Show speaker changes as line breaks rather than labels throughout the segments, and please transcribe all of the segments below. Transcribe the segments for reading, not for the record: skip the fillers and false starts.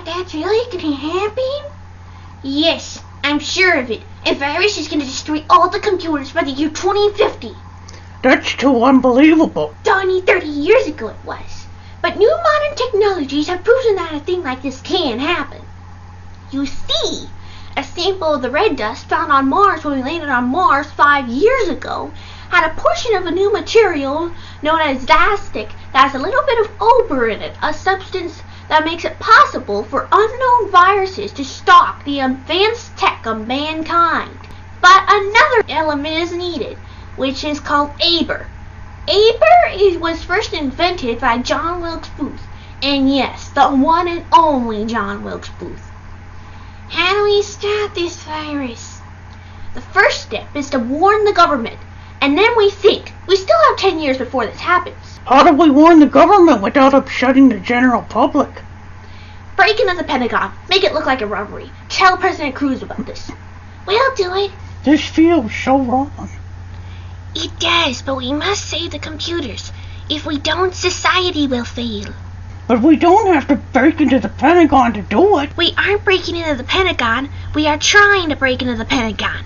that's really gonna happen? Yes, I'm sure of it. A virus is gonna destroy all the computers by the year 2050.
That's too unbelievable.
Only 30 years ago it was. But new modern technologies have proven that a thing like this can happen. You see, a sample of the red dust found on Mars when we landed on Mars 5 years ago had a portion of a new material known as elastic that has a little bit of ochre in it, a substance that makes it possible for unknown viruses to stalk the advanced tech of mankind. But another element is needed, which is called Aber. Aber was first invented by John Wilkes Booth, and yes, the one and only John Wilkes Booth. How do we stop this virus? The first step is to warn the government, and then we think. We still have 10 years before this happens.
How do we warn the government without upsetting the general public?
Break into the Pentagon. Make it look like a robbery. Tell President Cruz about this. We'll do it.
This feels so wrong.
It does, but we must save the computers. If we don't, society will fail.
But we don't have to break into the Pentagon to do it.
We aren't breaking into the Pentagon. We are trying to break into the Pentagon.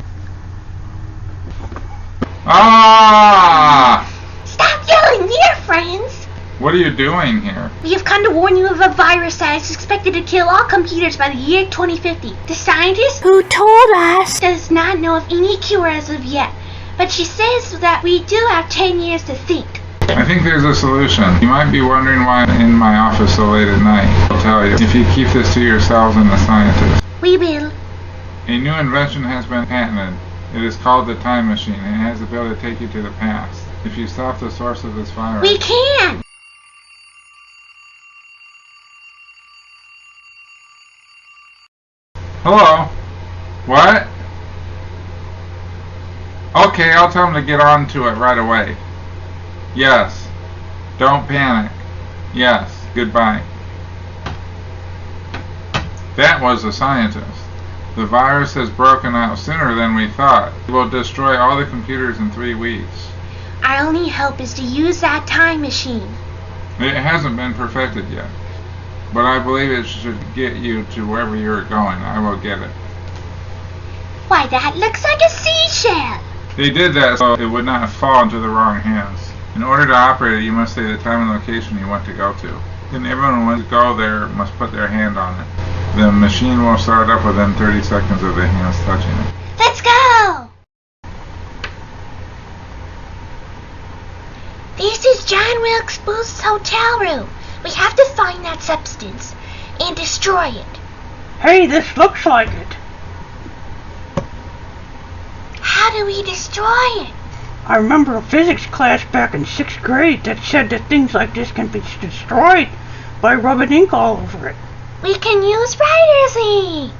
Ah!
Stop yelling here, friends!
What are you doing here?
We have come to warn you of a virus that is expected to kill all computers by the year 2050. The scientist who told us does not know of any cure as of yet, but she says that we do have 10 years to think.
I think there's a solution. You might be wondering why I'm in my office so late at night. I'll tell you. If you keep this to yourselves and the scientists.
We will.
A new invention has been patented. It is called the time machine, and it has the ability to take you to the past. If you stop the source of this virus...
We can!
Hello? What? Okay, I'll tell them to get on to it right away. Yes. Don't panic. Yes. Goodbye. That was a scientist. The virus has broken out sooner than we thought. It will destroy all the computers in 3 weeks.
Our only hope is to use that time machine.
It hasn't been perfected yet, but I believe it should get you to wherever you're going. I will get it.
Why, that looks like a seashell!
They did that so it would not fall into the wrong hands. In order to operate it, you must say the time and location you want to go to. Then everyone who wants to go there must put their hand on it. The machine will start up within 30 seconds of the hands touching it.
Let's go! This is John Wilkes Booth's hotel room. We have to find that substance and destroy it.
Hey, this looks like it.
How do we destroy it?
I remember a physics class back in 6th grade that said that things like this can be destroyed by rubbing ink all over it.
We can use writer's ink.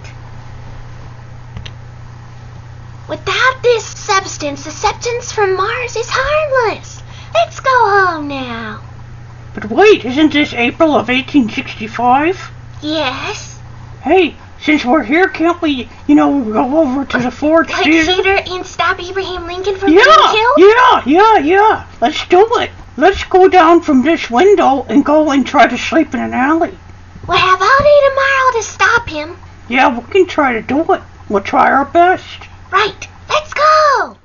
Without this substance, the substance from Mars is harmless. Let's go home now.
But wait, isn't this April of 1865?
Yes.
Hey, since we're here, can't we, go over to the Ford Theater?
And stop Abraham Lincoln from being killed?
Yeah. Let's do it. Let's go down from this window and go and try to sleep in an alley.
We'll have all day tomorrow to stop him.
Yeah, we can try to do it. We'll try our best.
Right. Let's go.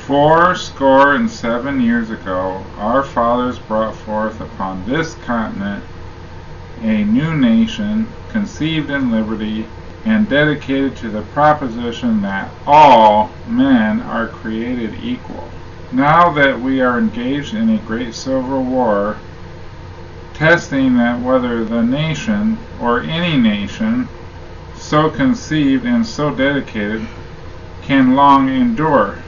77 years ago, our fathers brought forth upon this continent a new nation conceived in liberty and dedicated to the proposition that all men are created equal. Now that we are engaged in a great civil war, testing that whether the nation or any nation so conceived and so dedicated can long endure.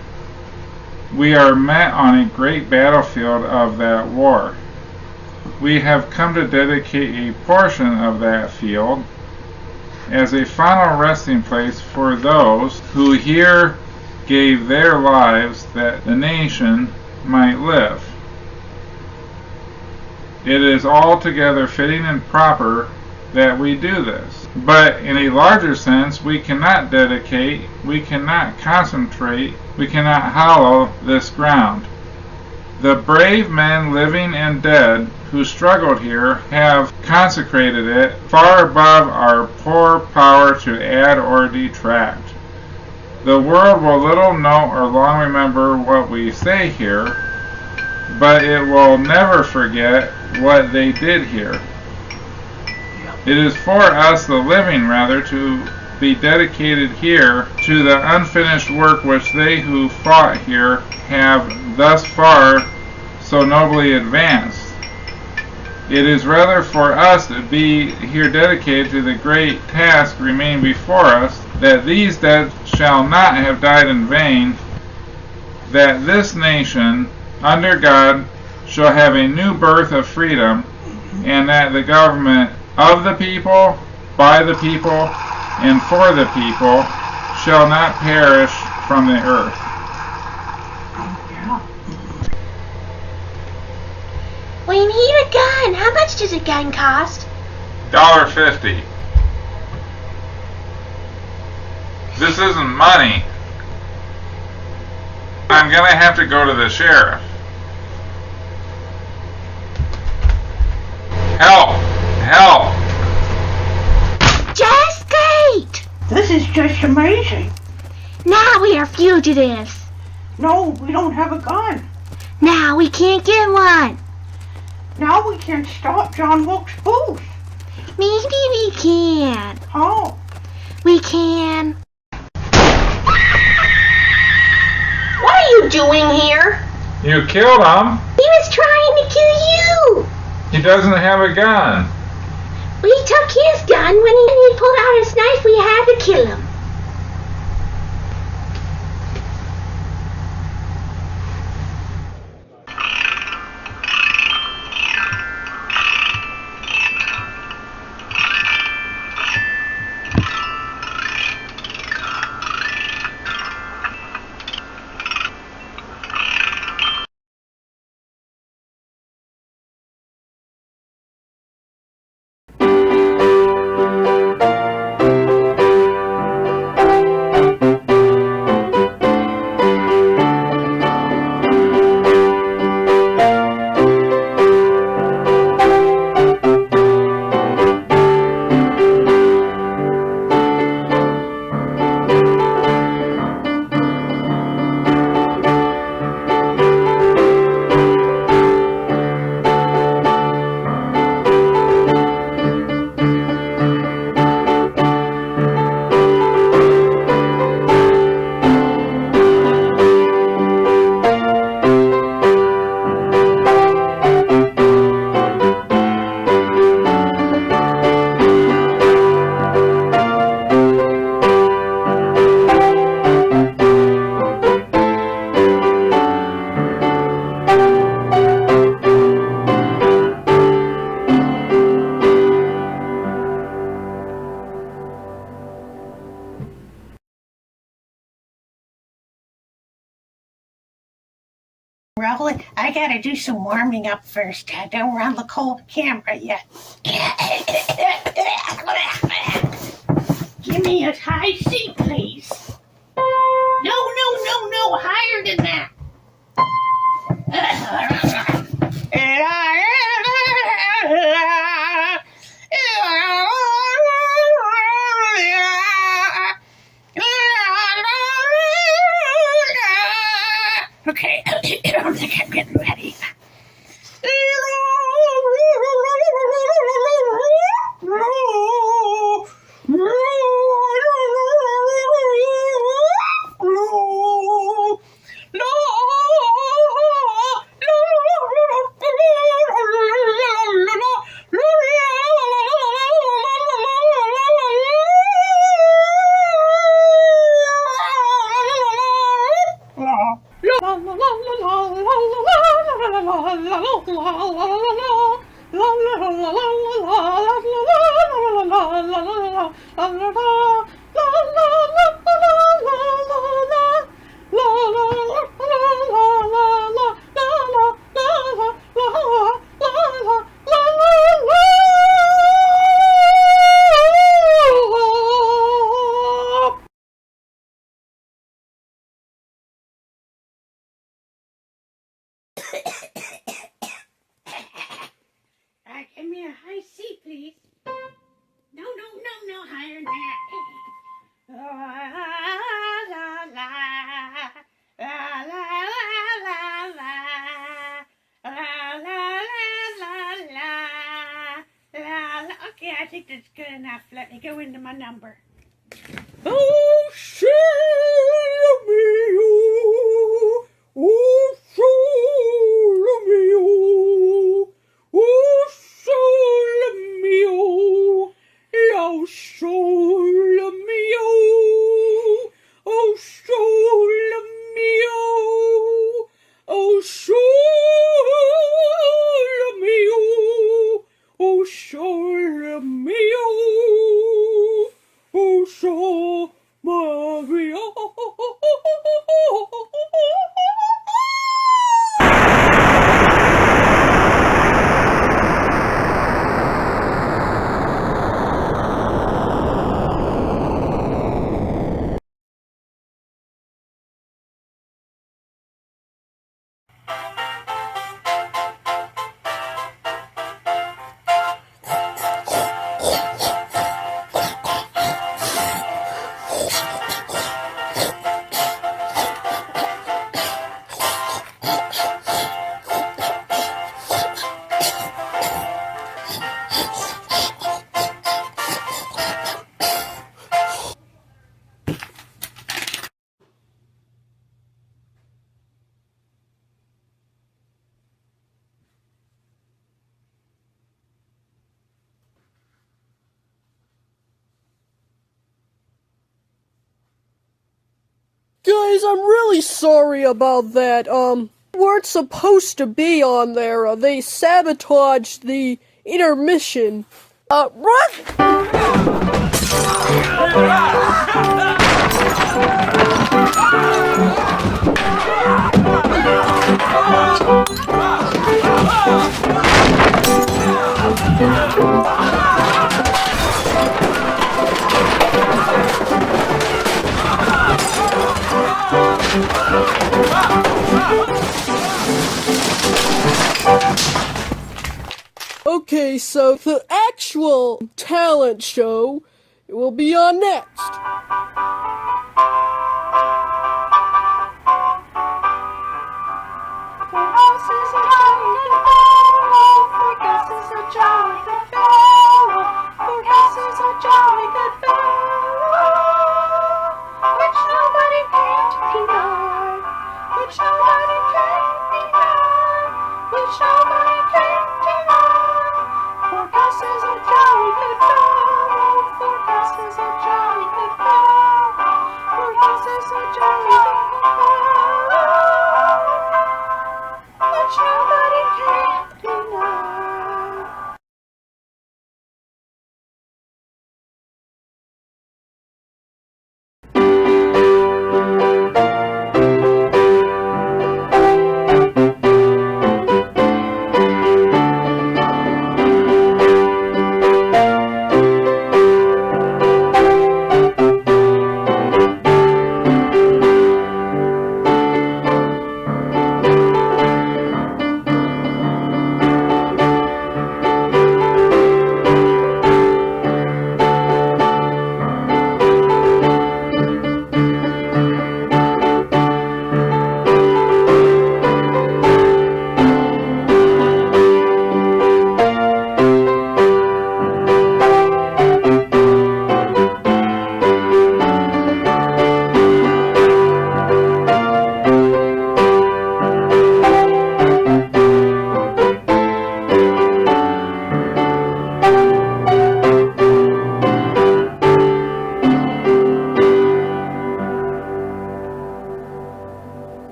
We are met on a great battlefield of that war. We have come to dedicate a portion of that field as a final resting place for those who here gave their lives that the nation might live. It is altogether fitting and proper that we do this. But in a larger sense, we cannot dedicate, we cannot concentrate, we cannot hallow this ground. The brave men, living and dead, who struggled here have consecrated it far above our poor power to add or detract. The world will little note or long remember what we say here, but it will never forget what they did here. It is for us, the living rather, to be dedicated here to the unfinished work which they who fought here have thus far so nobly advanced. It is rather for us to be here dedicated to the great task remaining before us, that these dead shall not have died in vain, that this nation, under God, shall have a new birth of freedom, and that the government of the people, by the people, and for the people shall not perish from the earth.
We need a gun. How much does a gun cost?
$1.50. This isn't money. I'm gonna have to go to the sheriff. Help! Help!
Just great!
This is just amazing.
Now we are fugitives.
No, we don't have a gun.
Now we can't get one.
Now we can't stop John Wilkes Booth.
Maybe we can.
How?
We can. What are you doing here?
You killed him?
He was trying to kill you.
He doesn't have a gun.
We took his gun. When he pulled out his knife, we had to kill him.
Rolling. I gotta do some warming up first. I don't run the cold camera yet. Give me a high seat, please. No, higher than that. Okay, I think I'm getting ready. La la la la la la la. Okay, I think that's good enough. Let me go into my number. Oh, share me, oh, soul me, oh, soul me, oh, soul me, oh, soul me, oh, soul me, oh, soul me, oh, so Maria.
Guys, I'm really sorry about that. Weren't supposed to be on there. They sabotaged the intermission. Run! Okay, so the actual talent show will be on next.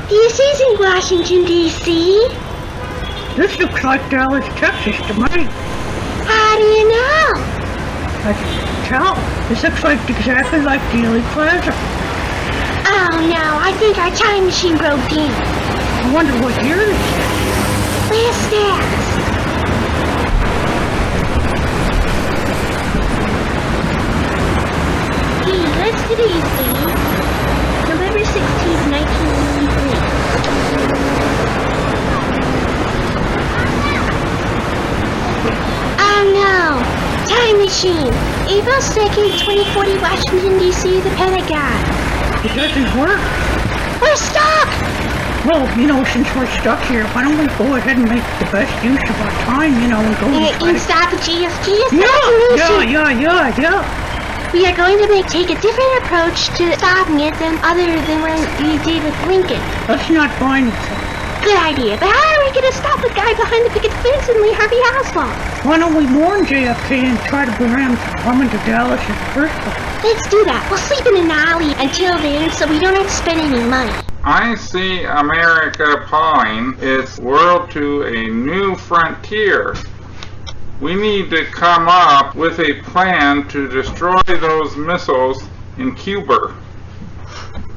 This isn't Washington, D.C.
This looks like Dallas, Texas to me.
How do you know?
I can tell. This looks like exactly like Dealey Plaza.
Oh no, I think our time machine broke down.
I wonder what year it is.
Let's ask. Hey, let's do these, please. November 16th, 1993. Oh no! Time machine! April 2nd, 2040, Washington, D.C., the Pentagon.
It doesn't work.
We're stuck!
Well, since we're stuck here, why don't we go ahead and make the best use of our time, and go
And stop the GSG
Yeah.
We are going to take a different approach to stopping it than when we did with Lincoln.
Let's not find anything.
Good idea, but how are we going to stop the guy behind the picket fence and Lee Harvey Oswald?
Why don't we warn JFK and try to prevent him from coming to Dallas in the first place?
Let's do that. We'll sleep in an alley until then so we don't have to spend any money.
I see America pawing its world to a new frontier. We need to come up with a plan to destroy those missiles in Cuba.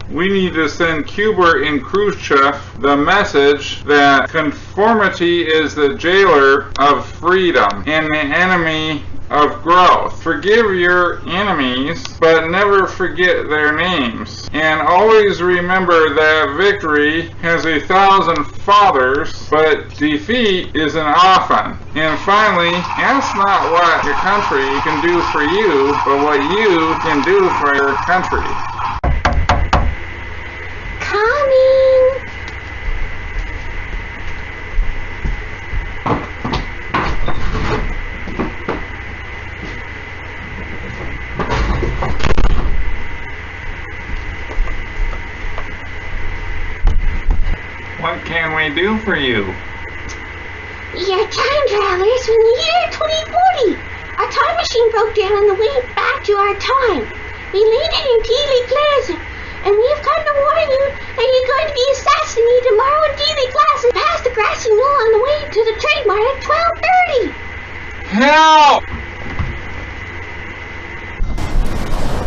We need to send Cuba and Khrushchev the message that conformity is the jailer of freedom and the enemy of growth. Forgive your enemies, but never forget their names. And always remember that victory has 1,000 fathers, but defeat is an often. And finally, ask not what your country can do for you, but what you can do for your country.
Coming!
What can we do for you?
We are time travelers from the year 2040. Our time machine broke down on the way back to our time. We landed in Dealey Plaza, and we have come to warn you that you're going to be assassinated tomorrow in Dealey Plaza past the grassy knoll on the way to the Trade Mart at 12:30.
Help!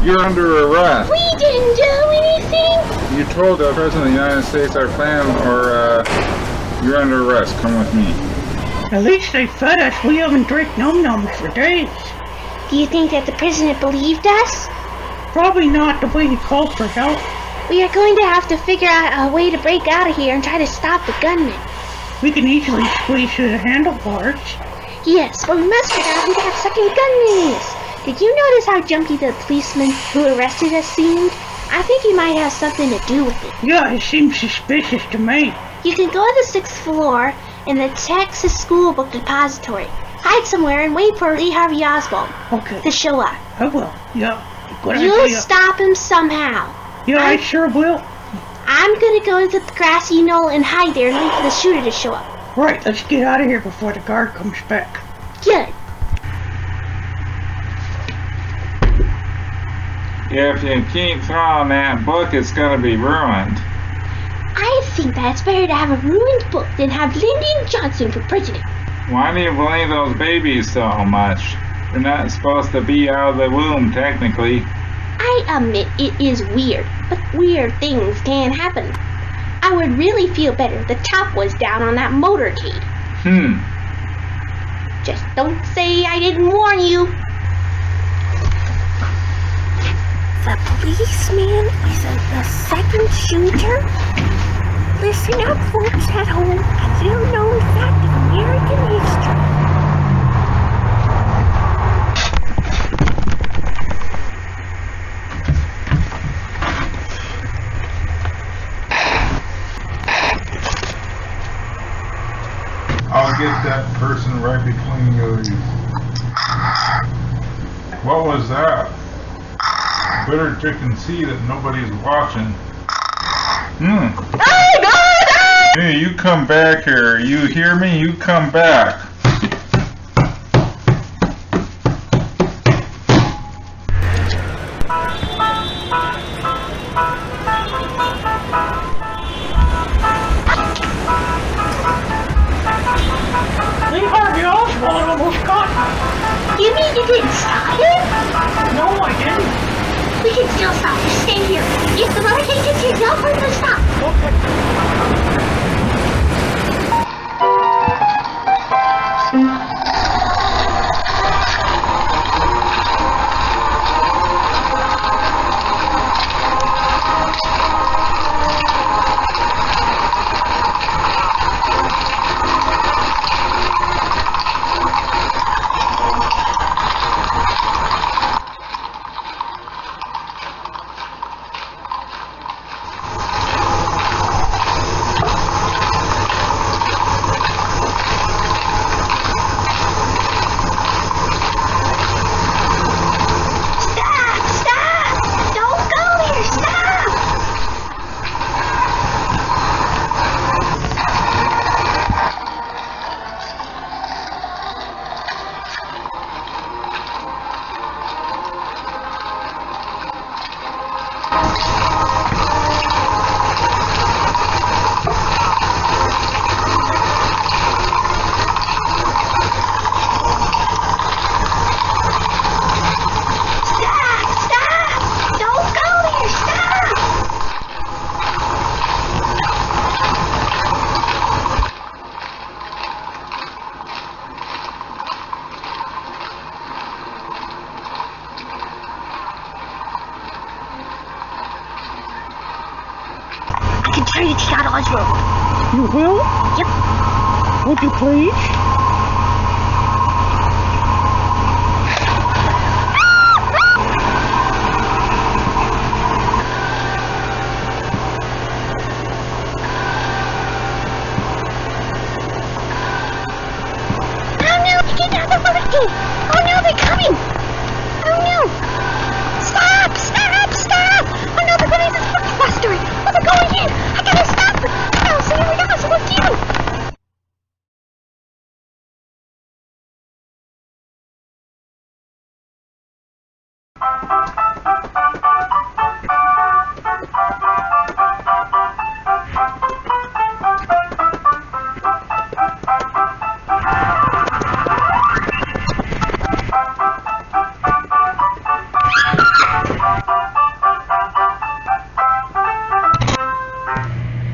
You're under arrest.
We didn't do anything.
You told the President of the United States our plan, or you're under arrest. Come with me.
At least they fed us. We haven't drank num-nums for days.
Do you think that the president believed us?
Probably not, the way he called for help.
We are going to have to figure out a way to break out of here and try to stop the gunman.
We can easily squeeze through the handlebars.
Yes, but we must figure out who that second gunman is. Did you notice how jumpy the policeman who arrested us seemed? I think he might have something to do with it.
Yeah, it seems suspicious to me.
You can go to the 6th floor in the Texas School Book Depository. Hide somewhere and wait for Lee Harvey Oswald to show up.
I will, yeah. Good
You'll
idea.
stop him somehow.
Yeah, I sure will.
I'm gonna go to the grassy knoll and hide there and wait for the shooter to show up.
Right, let's get out of here before the guard comes back.
Good.
If you keep throwing that book, it's going to be ruined.
I think that it's better to have a ruined book than have Lyndon Johnson for president.
Why do you believe those babies so much? They're not supposed to be out of the womb, technically.
I admit it is weird, but weird things can happen. I would really feel better if the top was down on that motorcade. Just don't say I didn't warn you. The policeman is the second shooter? Listen up, folks at home. A little known fact of American history.
I'll get that person right between you. What was that? Better check and see that nobody's watching. Hey, you come back here. You hear me? You come back.
Lee Harvey Oswald almost got me.
You mean you didn't stop him?
No, I didn't.
We can still stop. Just stay here. If the motorcade gets here, yell for him to stop.
Would you please?
Oh no, they're coming! Oh no! Stop! Stop! Stop! Oh no, the police is blustering! Oh, they're going in! I gotta stop them! Oh, so here we go, so we'll do!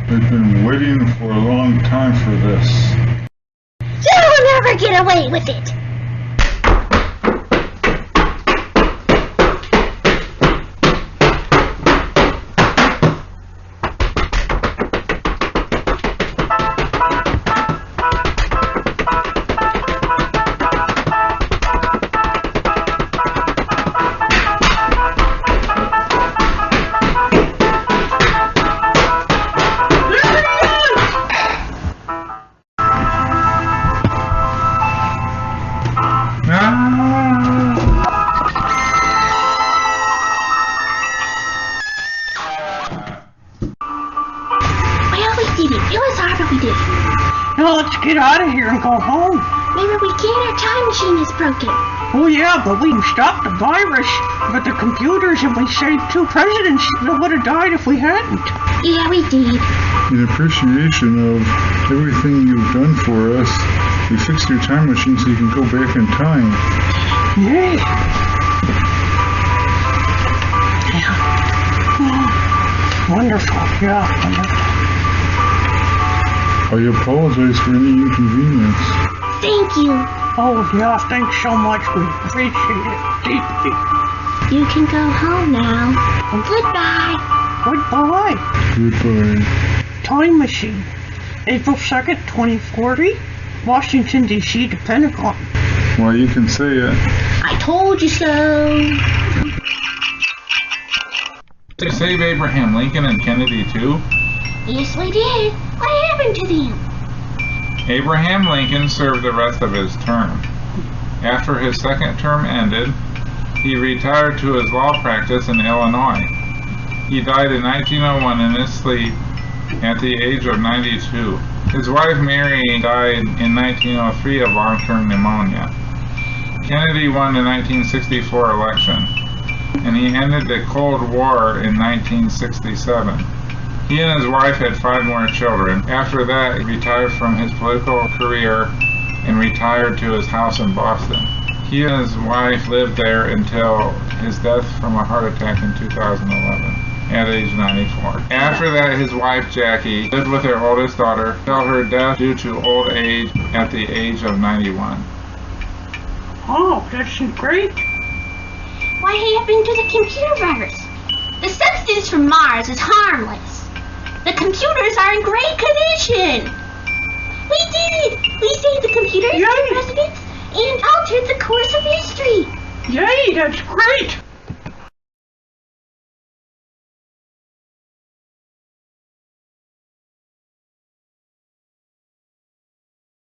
I've been waiting for a long time for this.
You'll never get away with it!
Now let's get out of here and go home.
Maybe we can't, our time machine is broken.
Oh yeah, but we can stop the virus. But the computers, and we saved 2 presidents that would have died if we hadn't.
Yeah, we did.
In appreciation of everything you've done for us, we fixed your time machine so you can go back in time.
Yay. Yeah. Oh, wonderful. Yeah, wonderful.
I apologize for any inconvenience.
Thank you.
Oh, yeah, thanks so much. We appreciate it deeply.
You can go home now. Goodbye.
Goodbye.
Goodbye.
Time machine. April 2nd, 2040. Washington, D.C. to Pentagon.
Well, you can say it.
I told you so.
Did they save Abraham Lincoln and Kennedy too?
Yes, we did. What happened to them?
Abraham Lincoln served the rest of his term. After his second term ended, he retired to his law practice in Illinois. He died in 1901 in his sleep at the age of 92. His wife Mary died in 1903 of long-term pneumonia. Kennedy won the 1964 election, and he ended the Cold War in 1967. He and his wife had 5 more children. After that, he retired from his political career and retired to his house in Boston. He and his wife lived there until his death from a heart attack in 2011 at age 94. After that, his wife Jackie lived with her oldest daughter until her death due to old age at the age of 91.
Oh, that's great.
What happened to the computer virus? The substance from Mars is harmless. The computers are in great condition. We did it! We saved the computers, the presidents, and altered the course of history.
Yay, that's great.